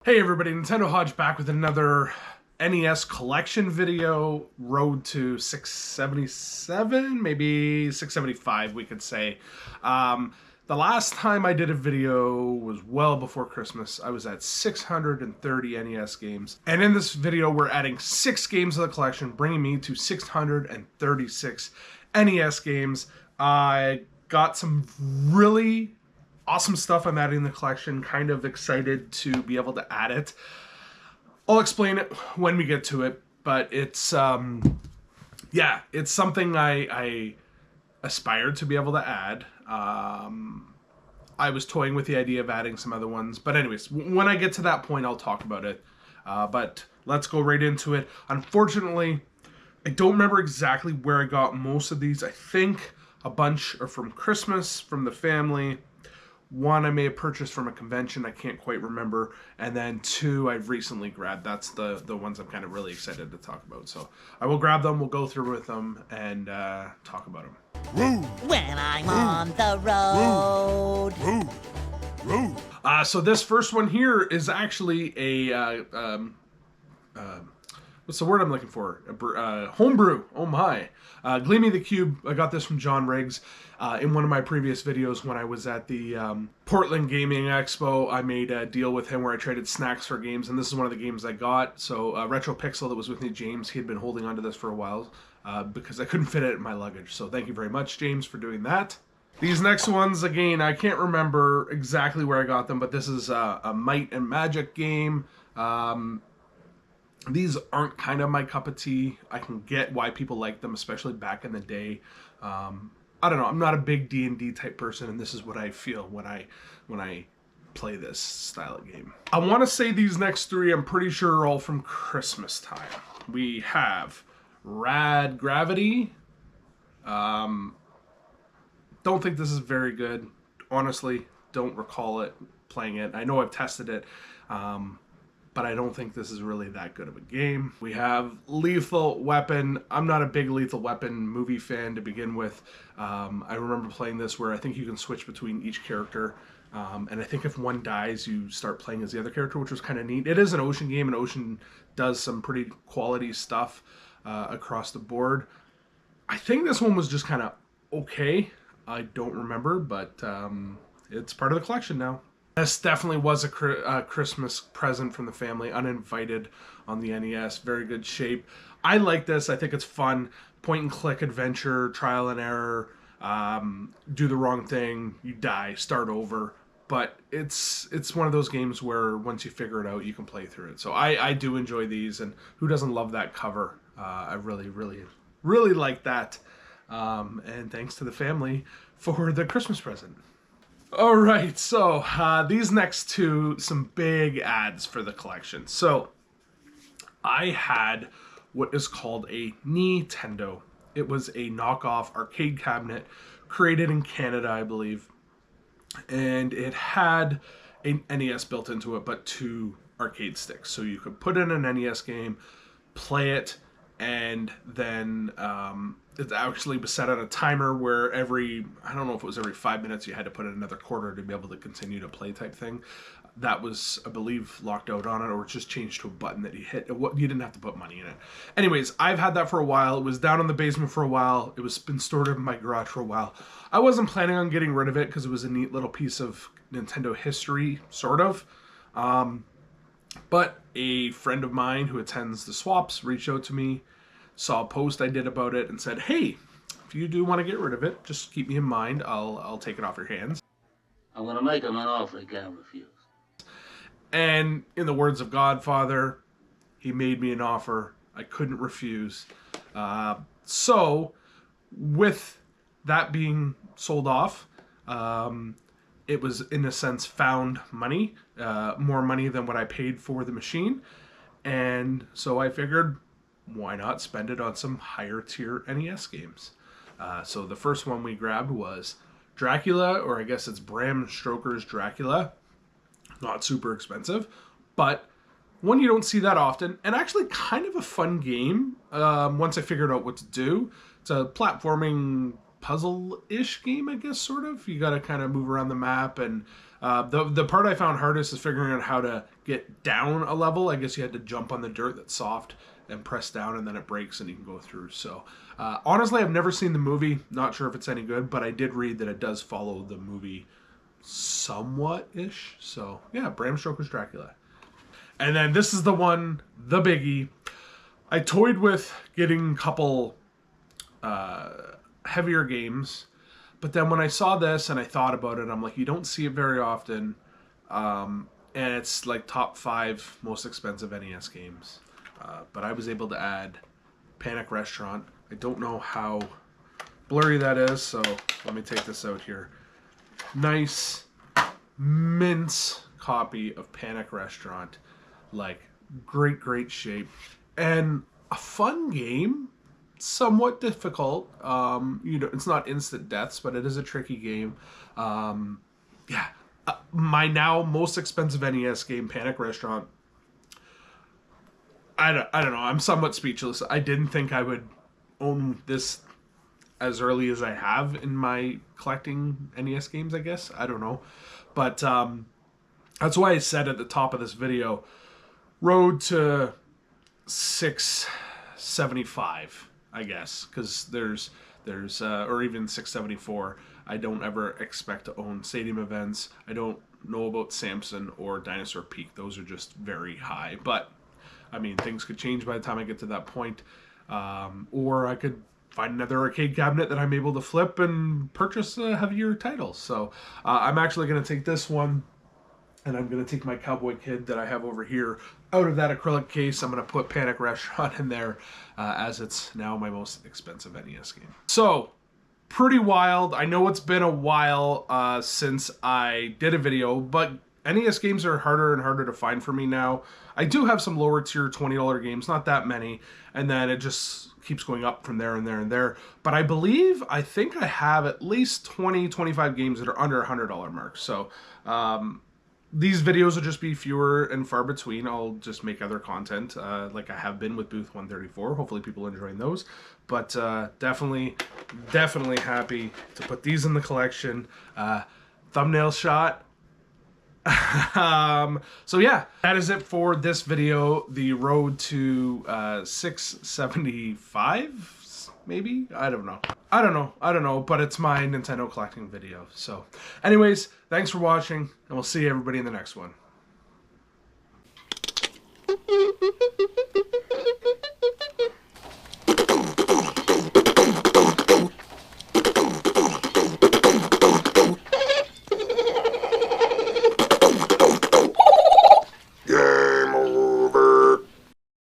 Hey everybody, Nintendo Hodge back with another NES collection video, road to 677, maybe 675 we could say. The last time I did a video was well before Christmas. I was at 630 NES games. And in this video we're adding 6 games of the collection, bringing me to 636 NES games. I got some really awesome stuff I'm adding in the collection. Kind of excited to be able to add it. I'll explain it when we get to it, but it's it's something I aspired to be able to add. I was toying with the idea of adding some other ones, but anyways, when I get to that point, I'll talk about it. But let's go right into it. Unfortunately, I don't remember exactly where I got most of these. I think a bunch are from Christmas, from the family. One I may have purchased from a convention, I can't quite remember. And then 2 I've recently grabbed. That's the ones I'm kind of really excited to talk about. So I will grab them, we'll go through with them, and talk about them. When I'm on the road. So this first one here is actually a, what's the word I'm looking for? Homebrew. Oh my. Gleamy the Cube. I got this from John Riggs in one of my previous videos when I was at the Portland Gaming Expo. I made a deal with him where I traded snacks for games, and this is one of the games I got. So Retro Pixel that was with me, James, he had been holding onto this for a while because I couldn't fit it in my luggage. So thank you very much, James, for doing that. These next ones, again, I can't remember exactly where I got them, but this is a Might and Magic game. These aren't kind of my cup of tea. I can get why people like them, especially back in the day. I don't know. I'm not a big D&D type person, and this is what I feel when I play this style of game. I want to say these next 3, I'm pretty sure, are all from Christmas time. We have Rad Gravity. Don't think this is very good. Honestly, don't recall it playing it. I know I've tested it. But I don't think this is really that good of a game. We have Lethal Weapon. I'm not a big Lethal Weapon movie fan to begin with. I remember playing this where I think you can switch between each character. And I think if one dies, you start playing as the other character, which was kind of neat. It is an Ocean game, and Ocean does some pretty quality stuff across the board. I think this one was just kind of okay. I don't remember, but it's part of the collection now. This definitely was a Christmas present from the family, uninvited on the NES. Very good shape. I like this. I think it's fun. Point and click adventure, trial and error. Do the wrong thing, you die, start over. But it's one of those games where once you figure it out, you can play through it. So I do enjoy these, and who doesn't love that cover? I really like that. And thanks to the family for the Christmas present. All right, so these next 2, some big ads for the collection. So I had what is called a Nintendo. It was a knockoff arcade cabinet created in Canada, I believe. And it had an NES built into it, but 2 arcade sticks. So you could put in an NES game, play it, and then it actually was set on a timer where I don't know if it was every 5 minutes you had to put in another quarter to be able to continue to play type thing. That was, I believe, locked out on it, or it just changed to a button that you hit. You didn't have to put money in it. Anyways, I've had that for a while. It was down in the basement for a while. It was been stored in my garage for a while. I wasn't planning on getting rid of it because it was a neat little piece of Nintendo history, sort of. But a friend of mine who attends the swaps reached out to me, saw a post I did about it, and said, hey, if you do want to get rid of it, just keep me in mind. I'll take it off your hands. I'm going to make him an offer he can't refuse. And in the words of Godfather, he made me an offer I couldn't refuse. So with that being sold off, it was, in a sense, found money, more money than what I paid for the machine. And so I figured, why not spend it on some higher tier NES games? So the first one we grabbed was Dracula, or I guess it's Bram Stoker's Dracula. Not super expensive, but one you don't see that often, and actually kind of a fun game once I figured out what to do. It's a platforming puzzle-ish game, I guess, sort of. You got to kind of move around the map and The part I found hardest is figuring out how to get down a level. I guess you had to jump on the dirt that's soft and press down, and then it breaks and you can go through. So honestly, I've never seen the movie. Not sure if it's any good, but I did read that it does follow the movie somewhat-ish. So yeah, Bram Stoker's Dracula. And then this is the one, the biggie. I toyed with getting a couple heavier games, but then when I saw this and I thought about it, I'm like, you don't see it very often, and it's like top 5 most expensive NES games. But I was able to add Panic Restaurant. I don't know how blurry that is, so let me take this out here. Nice mince copy of Panic Restaurant. Like, great shape. And a fun game. Somewhat difficult. It's not instant deaths, but it is a tricky game. My now most expensive NES game, Panic Restaurant. I don't know. I'm somewhat speechless. I didn't think I would own this as early as I have in my collecting NES games, I guess. I don't know. But that's why I said at the top of this video, road to 675, I guess, because there's or even 674. I don't ever expect to own Stadium Events. I don't know about Samson or Dinosaur Peak. Those are just very high. But I mean, things could change by the time I get to that point. Or I could find another arcade cabinet that I'm able to flip and purchase a heavier title. So I'm actually going to take this one, and I'm going to take my Cowboy Kid that I have over here out of that acrylic case. I'm going to put Panic Restaurant in there as it's now my most expensive NES game. So, pretty wild. I know it's been a while since I did a video, but NES games are harder and harder to find for me now. I do have some lower tier $20 games, not that many, and then it just keeps going up from there and there and there. But I think I have at least 25 games that are under $100 mark. So these videos will just be fewer and far between. I'll just make other content like I have been with Booth 134. Hopefully people are enjoying those. But definitely happy to put these in the collection. Thumbnail shot. So yeah, that is it for this video. The road to 675, maybe? I don't know, but it's my Nintendo collecting video. So anyways, thanks for watching, and we'll see everybody in the next one.